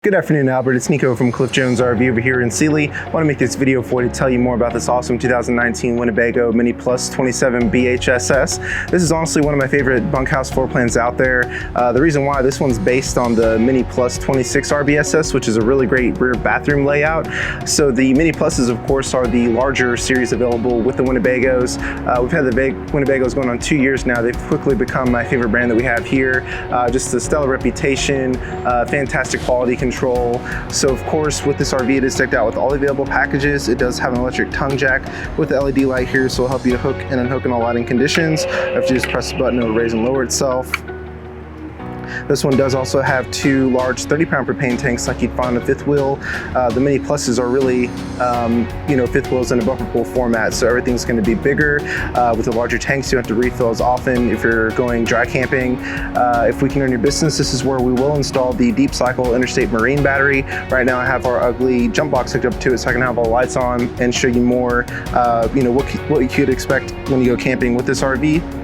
Good afternoon, Albert. It's Niko from Cliff Jones RV over here in Sealy. I want to make this video for you to tell you more about this awesome 2019 Winnebago Minnie Plus 27 BHSS. This is honestly one of my favorite bunkhouse floor plans out there. The reason why, this one's based on the Minnie Plus 26 RBSS, which is a really great rear bathroom layout. So the Minnie Pluses, of course, are the larger series available with the Winnebagos. We've had the Winnebagos going on 2 years now. They've quickly become my favorite brand that we have here. Just a stellar reputation, fantastic quality control. So of course with this RV it is decked out with all the available packages. It does have an electric tongue jack with the LED light here, so it'll help you to hook and unhook in all lighting conditions. If you just press the button, it'll raise and lower itself. This one does also have two large 30-pound propane tanks like you'd find on a fifth wheel. The Minnie Pluses are really, fifth wheels in a bumper pool format, so everything's going to be bigger. With the larger tanks, you don't have to refill as often if you're going dry camping. If we can earn your business, this is where we will install the deep cycle interstate marine battery. Right now I have our ugly jump box hooked up to it so I can have all the lights on and show you more, what you could expect when you go camping with this RV.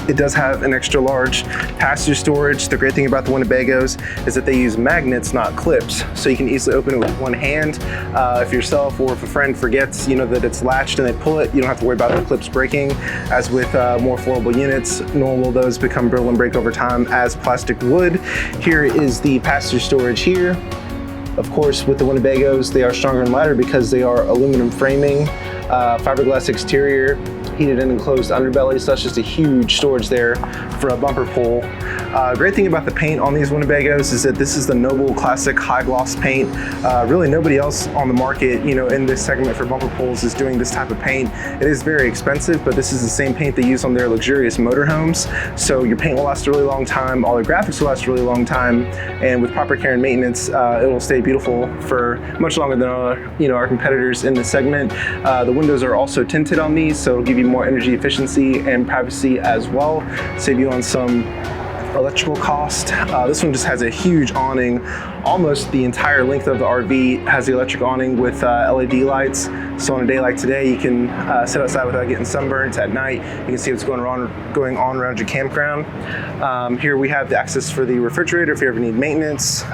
It does have an extra large passenger storage. The great thing about the Winnebagos is that they use magnets, not clips. So you can easily open it with one hand. If yourself or if a friend forgets, that it's latched and they pull it, you don't have to worry about the clips breaking. As with more affordable units, nor will those become brittle and break over time as plastic would. Here is the passenger storage here. Of course, with the Winnebagos, they are stronger and lighter because they are aluminum framing, fiberglass exterior, heated and enclosed underbelly, so that's just a huge storage there for a bumper pool. Great thing about the paint on these Winnebagos is that this is the Noble Classic High Gloss paint. Really nobody else on the market, in this segment for bumper pools is doing this type of paint. It is very expensive, but this is the same paint they use on their luxurious motorhomes. So your paint will last a really long time, all the graphics will last a really long time, and with proper care and maintenance, it will stay beautiful for much longer than our competitors in this segment. The windows are also tinted on these, so it'll give you more energy efficiency and privacy as well. Save you on some electrical cost. This one just has a huge awning. Almost the entire length of the RV has the electric awning with LED lights. So on a day like today, you can sit outside without getting sunburnt. At night, you can see what's going on around your campground. Here we have the access for the refrigerator if you ever need maintenance.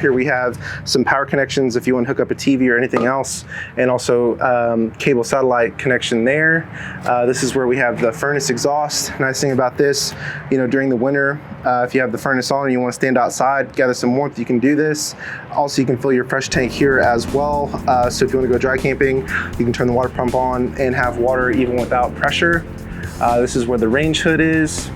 Here we have some power connections if you want to hook up a TV or anything else, and also cable satellite connection there. This is where we have the furnace exhaust. Nice thing about this, during the winter, if you have the furnace on and you want to stand outside, gather some warmth, you can do this. Also, you can fill your fresh tank here as well. So if you want to go dry camping, you can turn the water pump on and have water even without pressure. This is where the range hood is.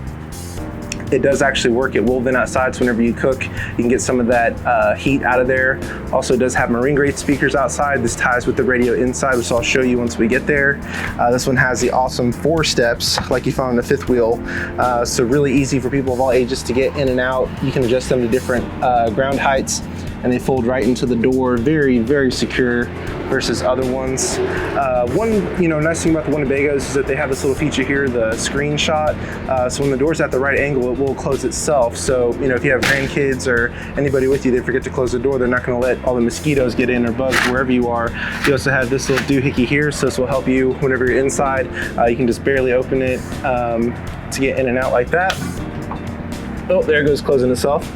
It does actually work. It will vent outside, so whenever you cook, you can get some of that heat out of there. Also, it does have marine grade speakers outside. This ties with the radio inside, which I'll show you once we get there. This one has the awesome 4 steps like you found on the fifth wheel. So really easy for people of all ages to get in and out. You can adjust them to different ground heights, and they fold right into the door. Very, very secure versus other ones. One nice thing about the Winnebagos is that they have this little feature here, the screenshot. So when the door's at the right angle, it will close itself. So if you have grandkids or anybody with you, they forget to close the door, they're not going to let all the mosquitoes get in or bugs wherever you are. You also have this little doohickey here, so this will help you whenever you're inside. You can just barely open it to get in and out like that. Oh, there it goes, closing itself.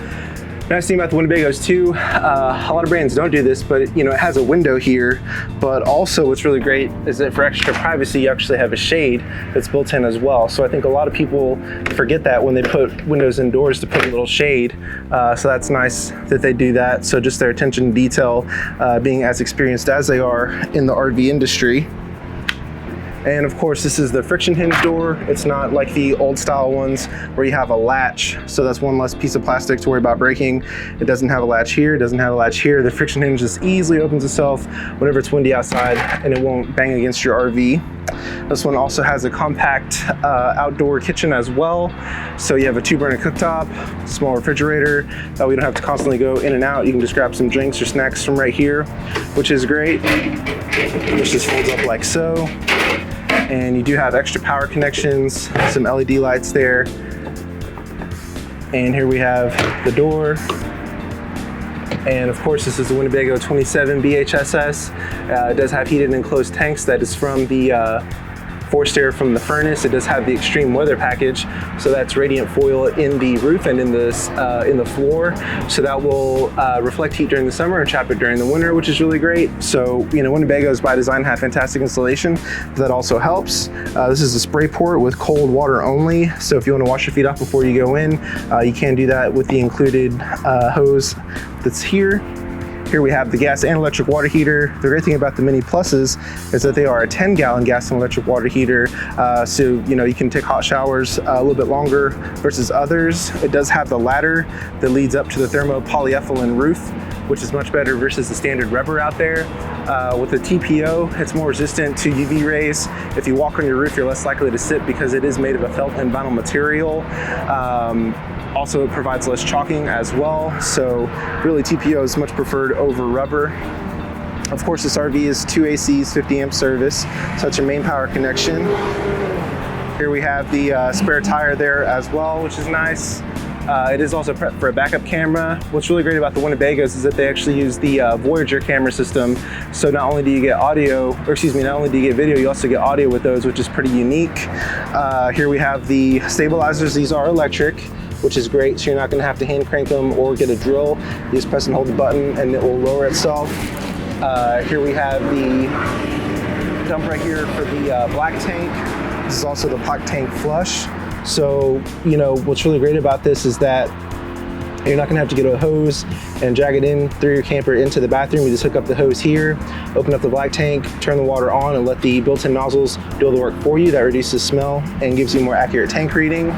Nice thing about the Winnebagos too, a lot of brands don't do this, but it has a window here, but also what's really great is that for extra privacy, you actually have a shade that's built in as well. So I think a lot of people forget that when they put windows indoors to put a little shade. So that's nice that they do that. So just their attention to detail, being as experienced as they are in the RV industry. And of course, this is the friction hinge door. It's not like the old style ones where you have a latch. So that's one less piece of plastic to worry about breaking. It doesn't have a latch here, it doesn't have a latch here. The friction hinge just easily opens itself whenever it's windy outside, and it won't bang against your RV. This one also has a compact outdoor kitchen as well. So you have a 2-burner cooktop, small refrigerator. That way you don't have to constantly go in and out. You can just grab some drinks or snacks from right here, which is great. Which just folds up like so. And you do have extra power connections, some LED lights there. And here we have the door. And of course, this is the Winnebago 27 BHSS. It does have heated and enclosed tanks. That is from the forced air from the furnace. It does have the extreme weather package, so that's radiant foil in the roof and in the floor, so that will reflect heat during the summer and trap it during the winter, which is really great. So Winnebagos by design have fantastic insulation. That also helps. This is a spray port with cold water only, so if you want to wash your feet off before you go in, you can do that with the included hose that's here. Here we have the gas and electric water heater. The great thing about the Mini Pluses is that they are a 10-gallon gas and electric water heater. So you can take hot showers a little bit longer versus others. It does have the ladder that leads up to the thermopolyethylene roof, which is much better versus the standard rubber out there. With the TPO, it's more resistant to UV rays. If you walk on your roof, you're less likely to slip because it is made of a felt and vinyl material. Also, it provides less chalking as well. So really TPO is much preferred over rubber. Of course, this RV is 2 ACs, 50 amp service, so it's your main power connection. Here we have the spare tire there as well, which is nice. It is also prepped for a backup camera. What's really great about the Winnebagos is that they actually use the Voyager camera system. So not only do you get not only do you get video, you also get audio with those, which is pretty unique. Here we have the stabilizers. These are electric, which is great, so you're not gonna have to hand crank them or get a drill. You just press and hold the button and it will lower itself. Here we have the dump right here for the black tank. This is also the black tank flush. So, what's really great about this is that you're not gonna have to get a hose and drag it in through your camper into the bathroom. You just hook up the hose here, open up the black tank, turn the water on, and let the built-in nozzles do all the work for you. That reduces smell and gives you more accurate tank reading.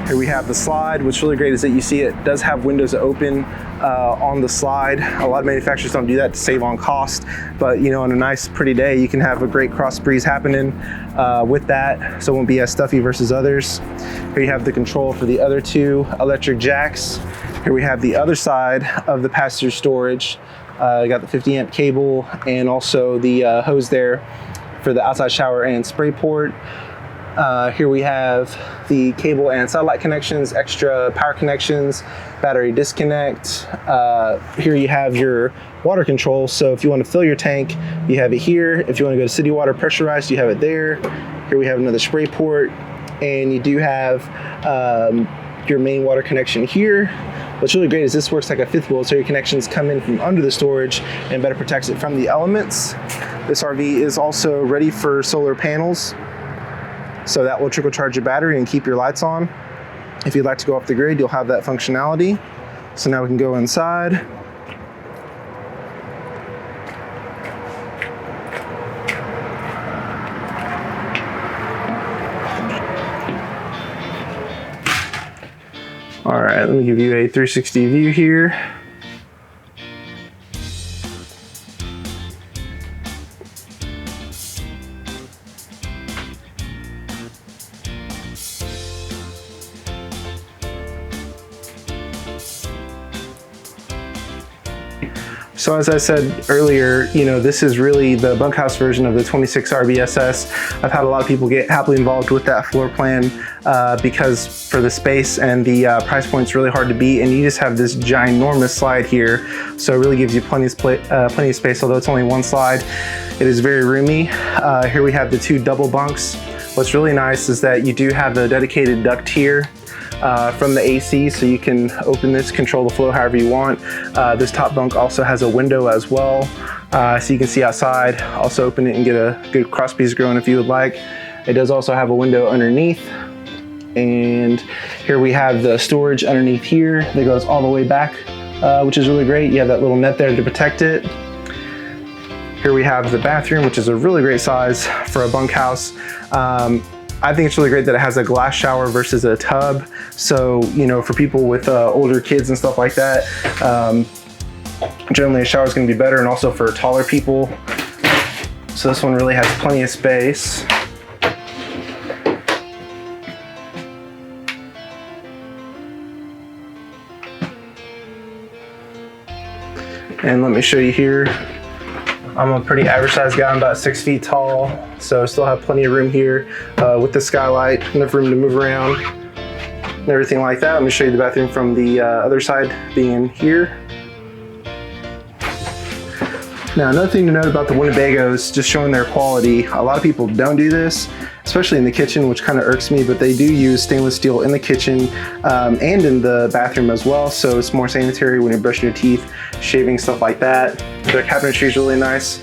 Here we have the slide. What's really great is that you see it does have windows that open on the slide. A lot of manufacturers don't do that to save on cost, but on a nice pretty day, you can have a great cross breeze happening with that, so it won't be as stuffy versus others. Here you have the control for the other two electric jacks. Here we have the other side of the passenger storage. You got the 50 amp cable and also the hose there for the outside shower and spray port. Here we have the cable and satellite connections, extra power connections, battery disconnect. Here you have your water control. So if you want to fill your tank, you have it here. If you want to go to city water pressurized, you have it there. Here we have another spray port, and you do have your main water connection here. What's really great is this works like a fifth wheel, so your connections come in from under the storage and better protects it from the elements. This RV is also ready for solar panels, so that will trickle charge your battery and keep your lights on. If you'd like to go off the grid, you'll have that functionality. So now we can go inside. All right, let me give you a 360 view here. So as I said earlier, this is really the bunkhouse version of the 26 RBSS. I've had a lot of people get happily involved with that floor plan because for the space and the price point's really hard to beat, and you just have this ginormous slide here. So it really gives you plenty of space, although it's only one slide. It is very roomy. Here we have the two double bunks. What's really nice is that you do have the dedicated duct here from the AC, so you can open this, control the flow however you want. This top bunk also has a window as well, so you can see outside. Also open it and get a good cross breeze going if you would like. It does also have a window underneath, and here we have the storage underneath here that goes all the way back, which is really great. You have that little net there to protect it. Here we have the bathroom, which is a really great size for a bunkhouse. I think it's really great that it has a glass shower versus a tub. So, for people with older kids and stuff like that, generally a shower is going to be better, and also for taller people. So this one really has plenty of space. And let me show you here. I'm a pretty average sized guy. I'm about 6 feet tall, so I still have plenty of room here with the skylight, enough room to move around and everything like that. Let me show you the bathroom from the other side, being here. Now, another thing to note about the Winnebagos, just showing their quality, a lot of people don't do this, especially in the kitchen, which kind of irks me, but they do use stainless steel in the kitchen and in the bathroom as well, so it's more sanitary when you're brushing your teeth, shaving, stuff like that. Their cabinetry is really nice.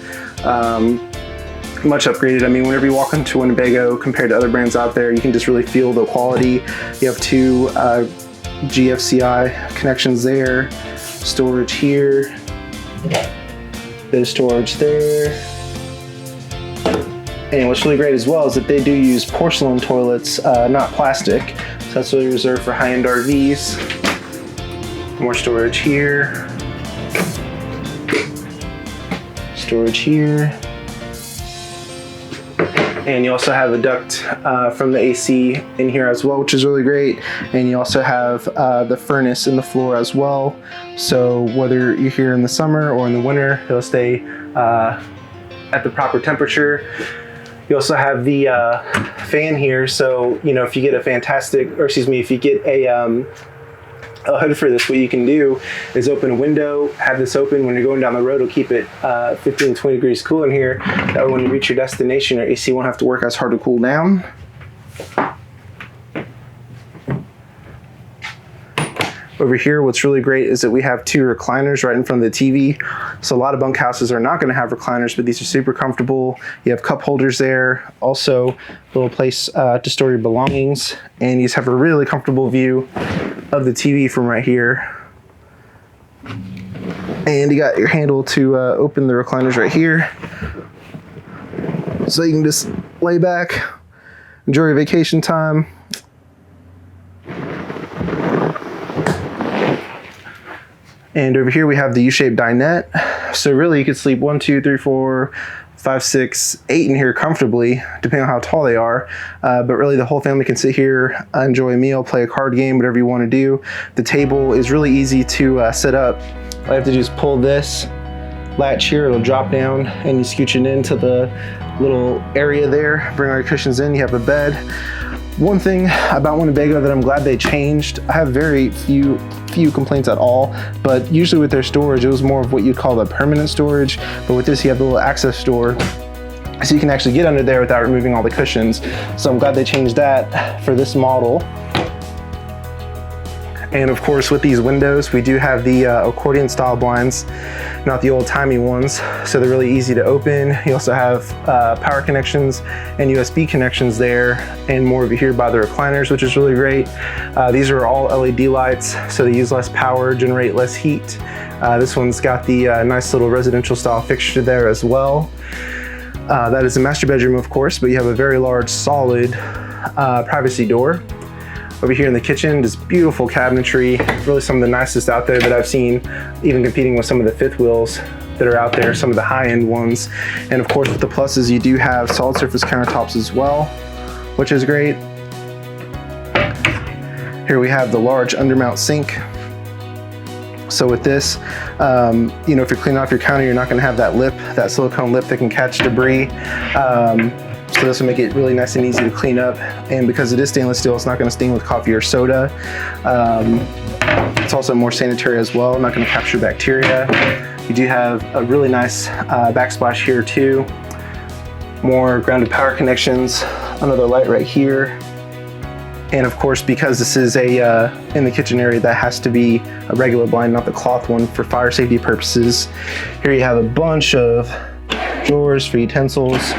Much upgraded. I mean, whenever you walk into Winnebago compared to other brands out there, you can just really feel the quality. You have two GFCI connections there, storage here, bit of storage there. And what's really great as well is that they do use porcelain toilets, not plastic. So that's really reserved for high-end RVs. More storage here. Storage here. And you also have a duct from the AC in here as well, which is really great. And you also have the furnace in the floor as well. So whether you're here in the summer or in the winter, it'll stay at the proper temperature. You also have the fan here. So, you know, if you get if you get a hood for this, what you can do is open a window, have this open. When you're going down the road, it'll keep it 15 to 20 degrees cool in here. That way when you reach your destination, your AC won't have to work as hard to cool down. Over here, what's really great is that we have two recliners right in front of the TV. So a lot of bunkhouses are not going to have recliners, but these are super comfortable. You have cup holders there. Also, a little place to store your belongings. And you just have a really comfortable view of the TV from right here. And you got your handle to open the recliners right here. So you can just lay back, enjoy your vacation time. And over here we have the U-shaped dinette. So really you could sleep 1, 2, 3, 4, 5, 6, 8 in here comfortably, depending on how tall they are. But really the whole family can sit here, enjoy a meal, play a card game, whatever you want to do. The table is really easy to set up. All you have to do is pull this latch here, it'll drop down and you scooch it into the little area there, bring all your cushions in, you have a bed. One thing about Winnebago that I'm glad they changed, I have very few complaints at all, but usually with their storage, it was more of what you'd call the permanent storage, but with this, you have the little access door, so you can actually get under there without removing all the cushions. So I'm glad they changed that for this model. And of course, with these windows, we do have the accordion style blinds, not the old-timey ones, so they're really easy to open. You also have power connections and USB connections there, and more over here by the recliners, which is really great. These are all LED lights, so they use less power, generate less heat. This one's got the nice little residential style fixture there as well. That is a master bedroom, of course, but you have a very large, solid privacy door. Over here in the kitchen, just beautiful cabinetry, really some of the nicest out there that I've seen, even competing with some of the fifth wheels that are out there, some of the high-end ones. And of course, with the pluses, you do have solid surface countertops as well, which is great. Here we have the large undermount sink. So with this, you know, if you're cleaning off your counter, you're not gonna have that lip, that silicone lip that can catch debris. So this will make it really nice and easy to clean up. And because it is stainless steel, it's not going to stain with coffee or soda. It's also more sanitary as well, not going to capture bacteria. You do have a really nice backsplash here too. More grounded power connections, another light right here. And of course, because this is a in the kitchen area, that has to be a regular blind, not the cloth one, for fire safety purposes. Here you have a bunch of drawers for utensils,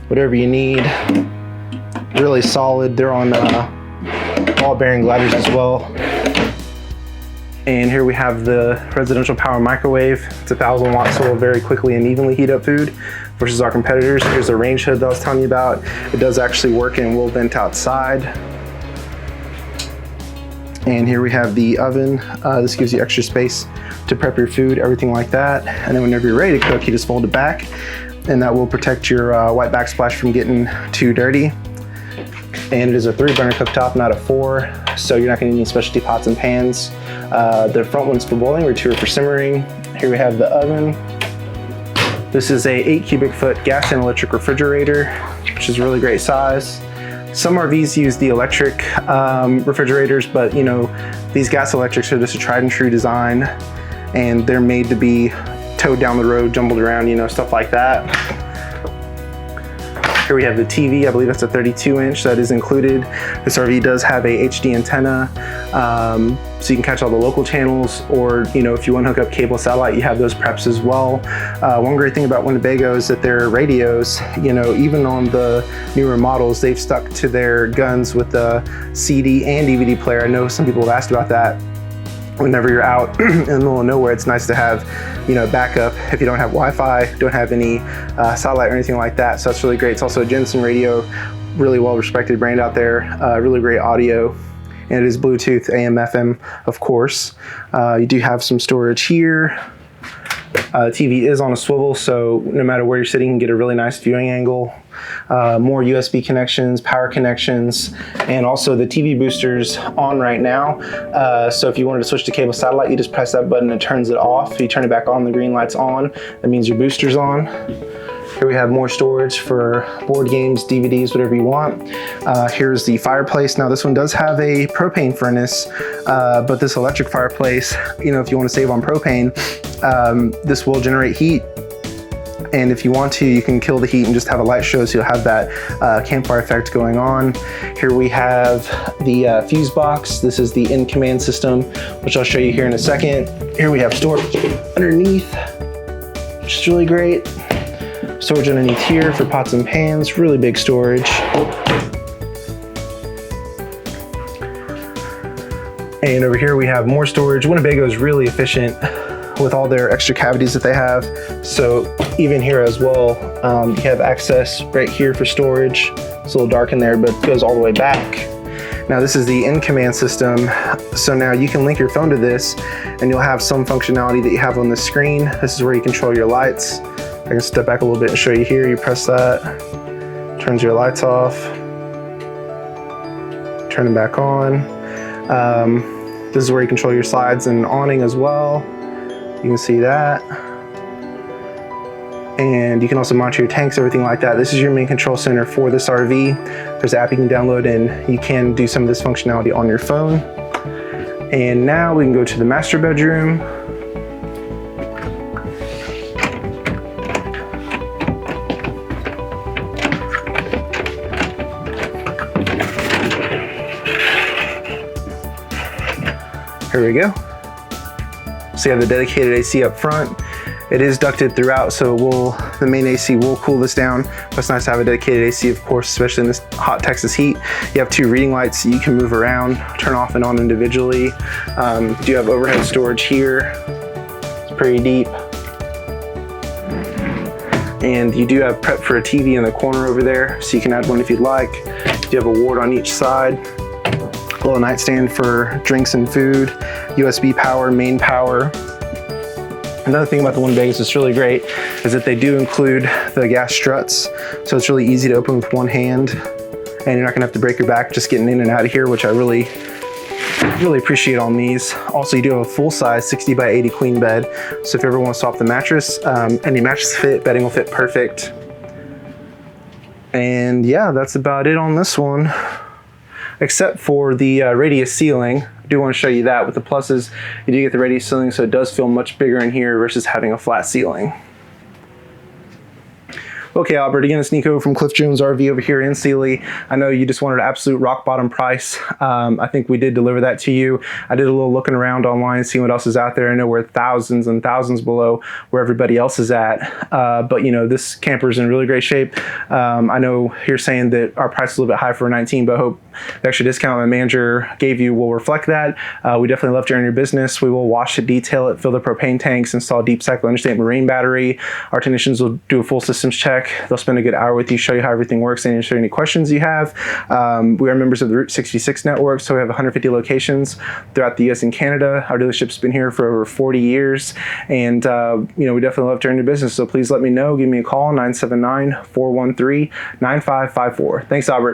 whatever you need. Really solid. They're on ball bearing gliders as well. And here we have the residential power microwave. It's 1,000 watts, so it'll very quickly and evenly heat up food versus our competitors. Here's the range hood that I was telling you about. It does actually work and will vent outside. And here we have the oven. This gives you extra space to prep your food, everything like that. And then whenever you're ready to cook, you just fold it back, and that will protect your white backsplash from getting too dirty. And it is a 3-burner cooktop, not a 4, so you're not gonna need any specialty pots and pans. The front one's for boiling, or 2 are for simmering. Here we have the oven. This is a 8 cubic foot gas and electric refrigerator, which is a really great size. Some RVs use the electric refrigerators, but you know, these gas electrics are just a tried and true design, and they're made to be towed down the road, jumbled around, you know, stuff like that. Here we have the TV. I believe that's a 32-inch that is included. This RV does have a HD antenna, so you can catch all the local channels, or, you know, if you want to hook up cable satellite, you have those preps as well. One great thing about Winnebago is that their radios, you know, even on the newer models, they've stuck to their guns with the CD and DVD player. I know some people have asked about that. Whenever you're out in the middle of nowhere, it's nice to have, you know, backup if you don't have Wi-Fi, don't have any satellite or anything like that. So that's really great. It's also a Jensen radio, really well respected brand out there, really great audio, and it is Bluetooth, AM, FM, of course. You do have some storage here. TV is on a swivel, so no matter where you're sitting, you can get a really nice viewing angle. More USB connections, power connections, and also the TV booster's on right now. So if you wanted to switch to cable satellite, you just press that button and it turns it off. If you turn it back on, the green light's on. That means your booster's on. Here we have more storage for board games, DVDs, whatever you want. Here's the fireplace. Now this one does have a propane furnace, but this electric fireplace, you know, if you want to save on propane, this will generate heat. And if you want to, you can kill the heat and just have a light show, so you'll have that campfire effect going on. Here we have the fuse box. This is the in-command system, which I'll show you here in a second. Here we have storage underneath, which is really great. Storage underneath here for pots and pans, really big storage. And over here we have more storage. Winnebago is really efficient with all their extra cavities that they have. So even here as well, you have access right here for storage. It's a little dark in there, but it goes all the way back. Now this is the in-command system. So now you can link your phone to this and you'll have some functionality that you have on the screen. This is where you control your lights. I can step back a little bit and show you here. You press that, turns your lights off, turn them back on. This is where you control your slides and awning as well. You can see that. And you can also monitor your tanks, everything like that. This is your main control center for this RV. There's an app you can download and you can do some of this functionality on your phone. And now we can go to the master bedroom. Here we go. So you have the dedicated AC up front. It is ducted throughout, so the main AC will cool this down. But it's nice to have a dedicated AC, of course, especially in this hot Texas heat. You have 2 reading lights so you can move around, turn off and on individually. You do have overhead storage here. It's pretty deep. And you do have prep for a TV in the corner over there, so you can add one if you'd like. You have a ward on each side. A little nightstand for drinks and food, USB power, main power. Another thing about the Winnebago that's really great is that they do include the gas struts, so it's really easy to open with one hand, and you're not gonna have to break your back just getting in and out of here, which I really appreciate on these. Also, you do have a full-size 60 by 80 queen bed, so if you ever want to swap the mattress, any mattress fit, bedding will fit perfect. And yeah, that's about it on this one. Except for the radius ceiling. I do want to show you that. With the pluses, you do get the radius ceiling, so it does feel much bigger in here versus having a flat ceiling. Okay, Albert, again, it's Niko from Cliff Jones RV over here in Sealy. I know you just wanted an absolute rock bottom price. I think we did deliver that to you. I did a little looking around online, seeing what else is out there. I know we're thousands and thousands below where everybody else is at. But you know, this camper is in really great shape. I know you're saying that our price is a little bit high for a 19, but I hope the extra discount my manager gave you will reflect that. We definitely love to earn your business. We will wash it, detail it, fill the propane tanks, install deep cycle interstate marine battery. Our technicians will do a full systems check. They'll spend a good hour with you, show you how everything works, and answer any questions you have. We are members of the Route 66 network, so we have 150 locations throughout the US and Canada. Our dealership's been here for over 40 years, and you know, we definitely love to earn your business. So please let me know. Give me a call, 979-413-9554. Thanks, Albert.